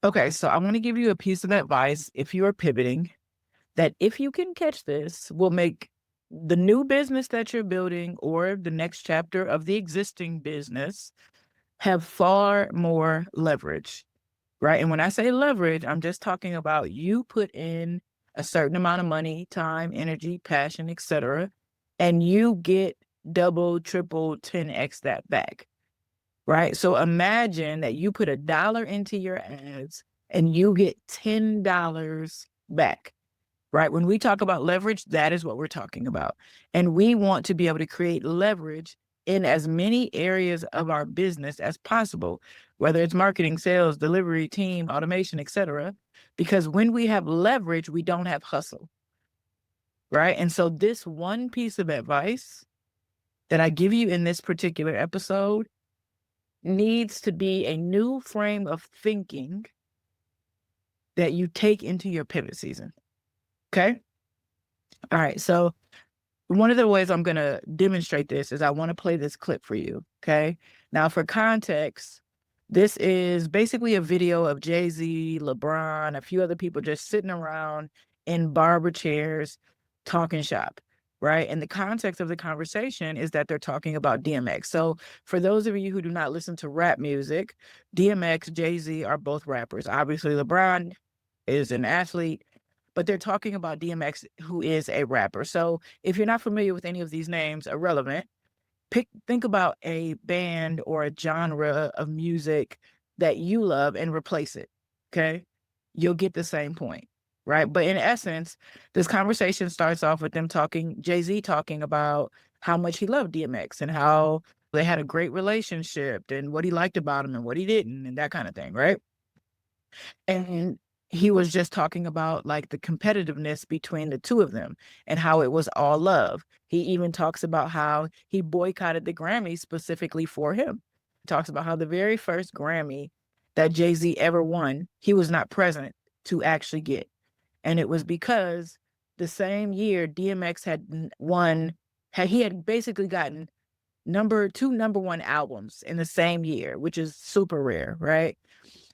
Okay, so I'm going to give you a piece of advice if you are pivoting that if you can catch this will make the new business that you're building or the next chapter of the existing business have far more leverage, right? And when I say leverage, I'm just talking about you put in a certain amount of money, time, energy, passion, etc., and you get double, triple, 10x that back, right? So imagine that you put $1 into your ads and you get $10 back, right? When we talk about leverage, that is what we're talking about. And we want to be able to create leverage in as many areas of our business as possible, whether it's marketing, sales, delivery, team, automation, etc. Because when we have leverage, we don't have hustle, right? And so this one piece of advice that I give you in this particular episode needs to be a new frame of thinking that you take into your pivot season. Okay. All right. So one of the ways I'm going to demonstrate this is I want to play this clip for you. Okay. Now, for context, this is basically a video of Jay-Z, LeBron, a few other people just sitting around in barber chairs talking shop, right? And the context of the conversation is that they're talking about DMX. So for those of you who do not listen to rap music, DMX, Jay-Z are both rappers. Obviously, LeBron is an athlete, but they're talking about DMX, who is a rapper. So if you're not familiar with any of these names, irrelevant. Think about a band or a genre of music that you love and replace it. Okay. You'll get the same point. Right. But in essence, this conversation starts off with them talking, Jay-Z talking about how much he loved DMX and how they had a great relationship and what he liked about him and what he didn't and that kind of thing. Right. And he was just talking about like the competitiveness between the two of them and how it was all love. He even talks about how he boycotted the Grammy specifically for him. He talks about how the very first Grammy that Jay-Z ever won, he was not present to actually get. And it was because the same year DMX had won, he had basically gotten two number one albums in the same year, which is super rare, right?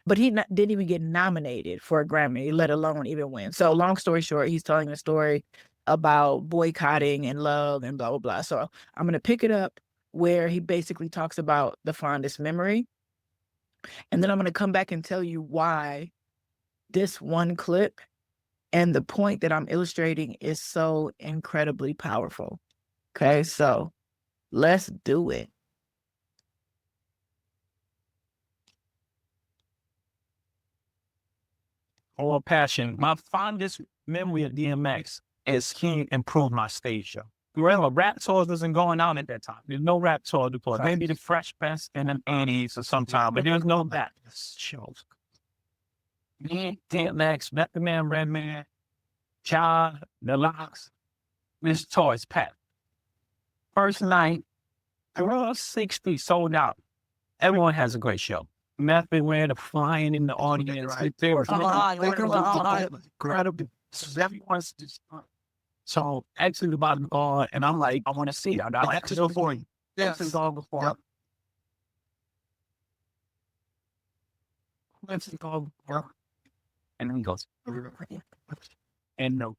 But he didn't even get nominated for a Grammy, let alone even win. So long story short, he's telling a story about boycotting and love and blah, blah, blah. So I'm going to pick it up where he basically talks about the fondest memory. And then I'm going to come back and tell you why this one clip and the point that I'm illustrating is so incredibly powerful. Okay, so let's do it. Or passion. My fondest memory of DMX is he improved my stage show. Remember, rap tours wasn't going on at that time. There's no rap tour before. Maybe the Fresh Prince in the 80s or sometime, but there's no rap shows. Me, DMX, Method Man, Redman, Child, The Locks, Miss Toys, Pat. First night, around 60 sold out. Everyone has a great show. Method Man, the flying in the audience. Incredible. So everyone's just so actually about to go, and I'm like, I want to see it. I have to go for you. Yes, it's all before. Yep. Let's go. And then he goes, and no,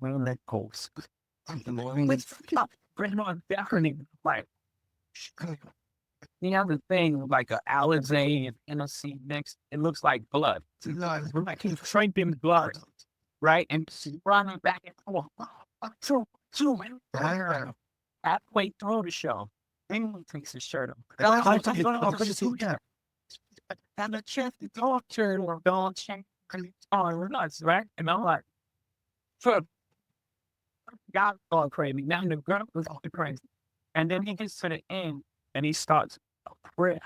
when that goes, bring on beckoning, like, the other thing, like a Alizé and NOC mix, it looks like blood. We're like he's drinking blood, right? And running back and forth. Halfway through the show, anyone takes his shirt off. And the chest is all turned or don't change. Oh, we're nuts, right? And I'm like, so God going crazy. Now the girl was going crazy. And then he gets to the end and he starts prayer.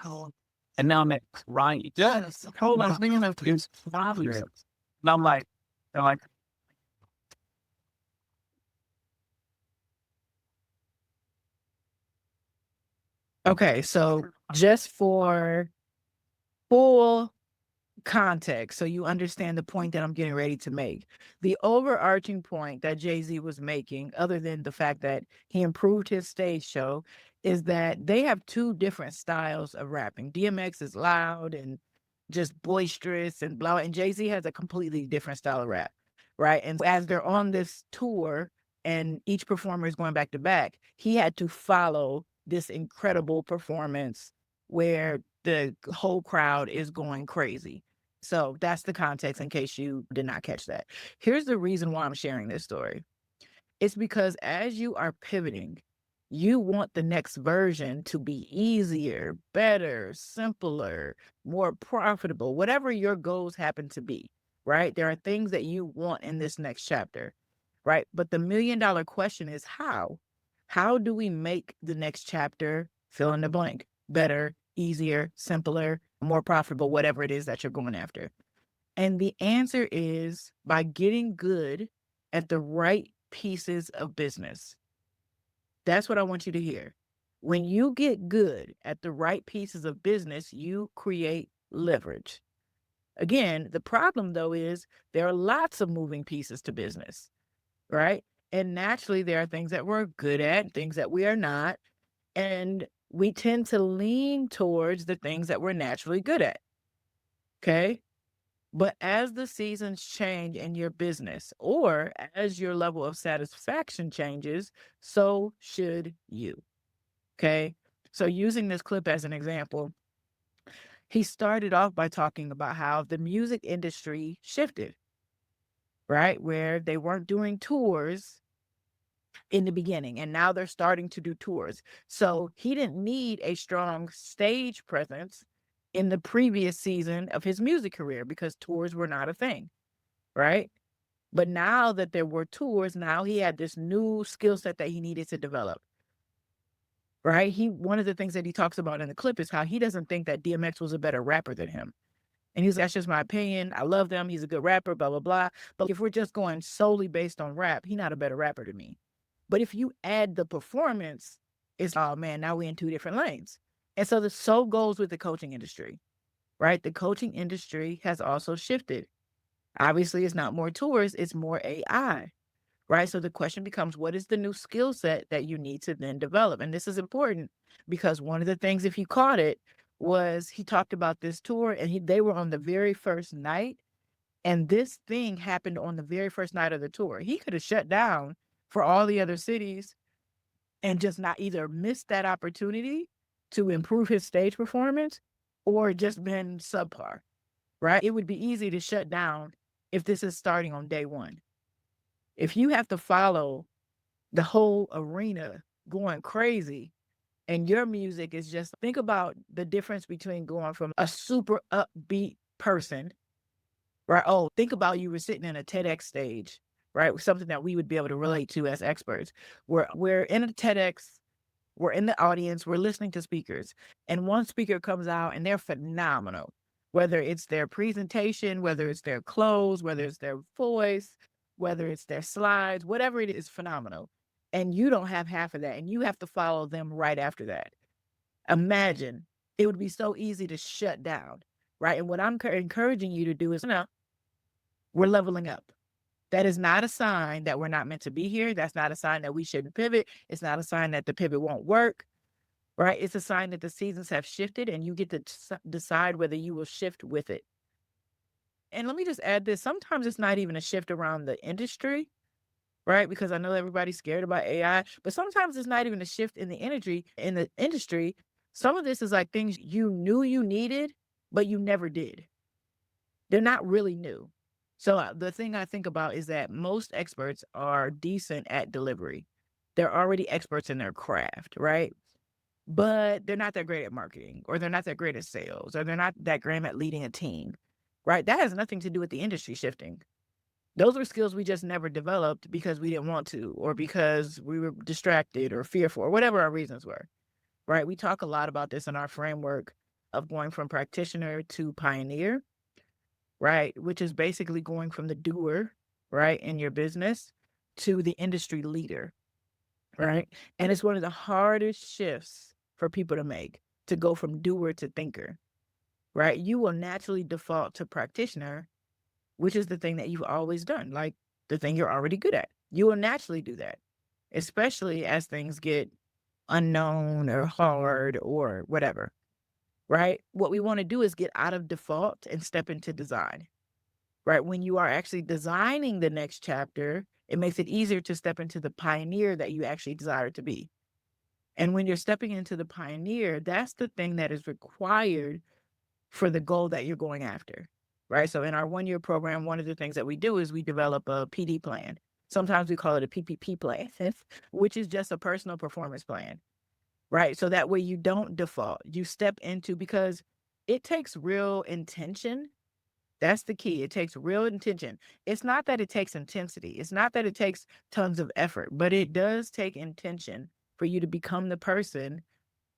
And now I'm like, right. Yes. Hold on. It's 5 years. And I'm like, they're like, Okay, so just for full context, so you understand the point that I'm getting ready to make. The overarching point that Jay-Z was making, other than the fact that he improved his stage show, is that they have two different styles of rapping. DMX is loud and just boisterous and blah. And Jay-Z has a completely different style of rap, right? And as they're on this tour and each performer is going back to back, he had to follow this incredible performance where the whole crowd is going crazy. So that's the context in case you did not catch that. Here's the reason why I'm sharing this story. It's because as you are pivoting, you want the next version to be easier, better, simpler, more profitable, whatever your goals happen to be, right? There are things that you want in this next chapter, right? But the $1,000,000 question is how? How do we make the next chapter fill in the blank? Better, easier, simpler, more profitable, whatever it is that you're going after. And the answer is by getting good at the right pieces of business. That's what I want you to hear. When you get good at the right pieces of business, you create leverage. Again, the problem though is there are lots of moving pieces to business, right? And naturally, there are things that we're good at, things that we are not. And we tend to lean towards the things that we're naturally good at. Okay. But as the seasons change in your business or as your level of satisfaction changes, so should you. Okay. So, using this clip as an example, he started off by talking about how the music industry shifted, right? Where they weren't doing tours in the beginning and now they're starting to do tours. So, he didn't need a strong stage presence in the previous season of his music career because tours were not a thing, right? But now that there were tours, now he had this new skill set that he needed to develop, right? One of the things that he talks about in the clip is how he doesn't think that DMX was a better rapper than him. And he's like, that's just my opinion. I love them. He's a good rapper, blah, blah, blah. But if we're just going solely based on rap, he's not a better rapper to me. But if you add the performance, it's, oh man, now we're in two different lanes. And so the so goes with the coaching industry, right? The coaching industry has also shifted. Obviously, it's not more tours, it's more AI, right? So the question becomes, what is the new skill set that you need to then develop? And this is important because one of the things, if you caught it, was he talked about this tour and they were on the very first night. And this thing happened on the very first night of the tour. He could have shut down for all the other cities and just not either missed that opportunity to improve his stage performance or just been subpar, right? It would be easy to shut down if this is starting on day one. If you have to follow the whole arena going crazy and your music is just, think about the difference between going from a super upbeat person, right? Oh, think about you were sitting in a TEDx stage, right? Something that we would be able to relate to as experts. We're in a TEDx, we're in the audience, we're listening to speakers, and one speaker comes out and they're phenomenal. Whether it's their presentation, whether it's their clothes, whether it's their voice, whether it's their slides, whatever it is, phenomenal. And you don't have half of that, and you have to follow them right after that. Imagine it would be so easy to shut down, right? And what I'm encouraging you to do is, no, we're leveling up. That is not a sign that we're not meant to be here. That's not a sign that we shouldn't pivot. It's not a sign that the pivot won't work, right? It's a sign that the seasons have shifted and you get to decide whether you will shift with it. And let me just add this. Sometimes it's not even a shift around the industry, right? Because I know everybody's scared about AI, but sometimes it's not even a shift in the industry. Some of this is like things you knew you needed, but you never did. They're not really new. So the thing I think about is that most experts are decent at delivery. They're already experts in their craft, right? But they're not that great at marketing, or they're not that great at sales, or they're not that great at leading a team, right? That has nothing to do with the industry shifting. Those are skills we just never developed because we didn't want to, or because we were distracted or fearful, or whatever our reasons were, right? We talk a lot about this in our framework of going from practitioner to pioneer, right? Which is basically going from the doer, right, in your business to the industry leader, right? And it's one of the hardest shifts for people to make, to go from doer to thinker, right? You will naturally default to practitioner, which is the thing that you've always done, like the thing you're already good at. You will naturally do that, especially as things get unknown or hard or whatever. right? What we want to do is get out of default and step into design, right? When you are actually designing the next chapter, it makes it easier to step into the pioneer that you actually desire to be. And when you're stepping into the pioneer, that's the thing that is required for the goal that you're going after, right? So in our 1-year program, one of the things that we do is we develop a PD plan. Sometimes we call it a PPP plan, which is just a personal performance plan, right? So that way you don't default. You step into, because it takes real intention. That's the key. It takes real intention. It's not that it takes intensity. It's not that it takes tons of effort, but it does take intention for you to become the person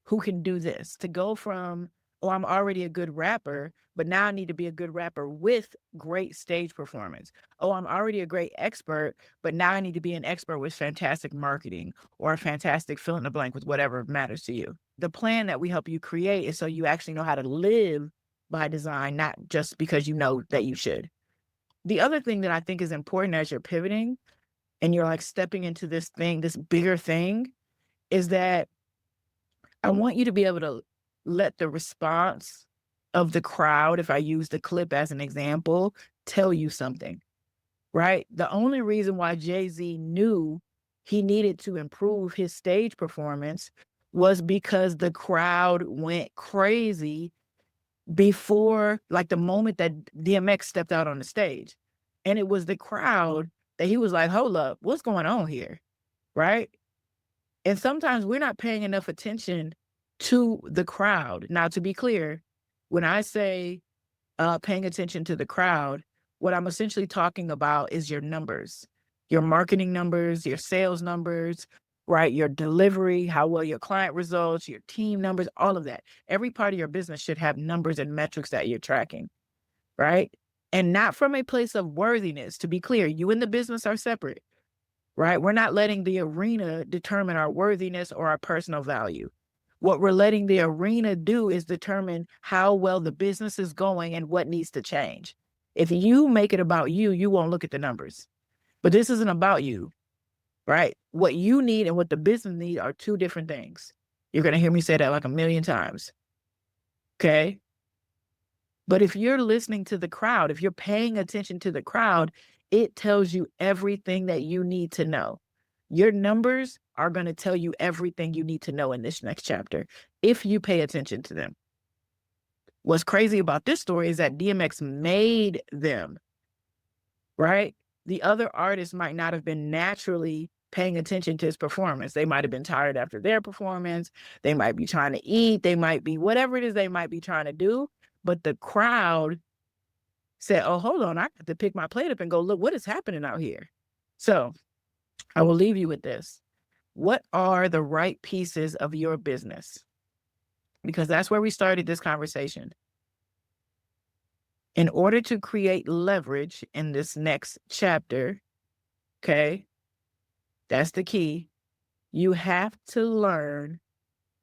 who can do this, to go from, oh, I'm already a good rapper, but now I need to be a good rapper with great stage performance. Oh, I'm already a great expert, but now I need to be an expert with fantastic marketing or a fantastic fill in the blank with whatever matters to you. The plan that we help you create is so you actually know how to live by design, not just because you know that you should. The other thing that I think is important as you're pivoting and you're like stepping into this thing, this bigger thing, is that I want you to be able to let the response of the crowd, if I use the clip as an example, tell you something, right? The only reason why Jay-Z knew he needed to improve his stage performance was because the crowd went crazy before, like, the moment that DMX stepped out on the stage. And it was the crowd that he was like, hold up, what's going on here? Right? And sometimes we're not paying enough attention to the crowd. Now, to be clear, when I say paying attention to the crowd, what I'm essentially talking about is your numbers, your marketing numbers, your sales numbers, right? Your delivery, how well your client results, your team numbers, all of that. Every part of your business should have numbers and metrics that you're tracking, right? And not from a place of worthiness. To be clear, you and the business are separate, right? We're not letting the arena determine our worthiness or our personal value. What we're letting the arena do is determine how well the business is going and what needs to change. If you make it about you, you won't look at the numbers. But this isn't about you, right? What you need and what the business need are two different things. You're going to hear me say that like a million times. Okay? But if you're listening to the crowd, if you're paying attention to the crowd, it tells you everything that you need to know. Your numbers are going to tell you everything you need to know in this next chapter if you pay attention to them. What's crazy about this story is that DMX made them, right? The other artists might not have been naturally paying attention to his performance. They might have been tired after their performance. They might be trying to eat. They might be whatever it is they might be trying to do. But the crowd said, oh, hold on, I have to pick my plate up and go look what is happening out here. So I will leave you with this. What are the right pieces of your business? Because that's where we started this conversation. In order to create leverage in this next chapter, okay, that's the key. You have to learn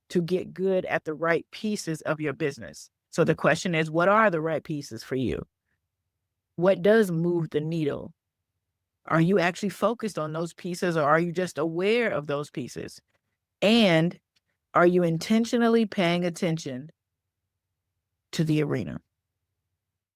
to get good at the right pieces of your business. So the question is, what are the right pieces for you? What does move the needle? Are you actually focused on those pieces, or are you just aware of those pieces? And are you intentionally paying attention to the arena?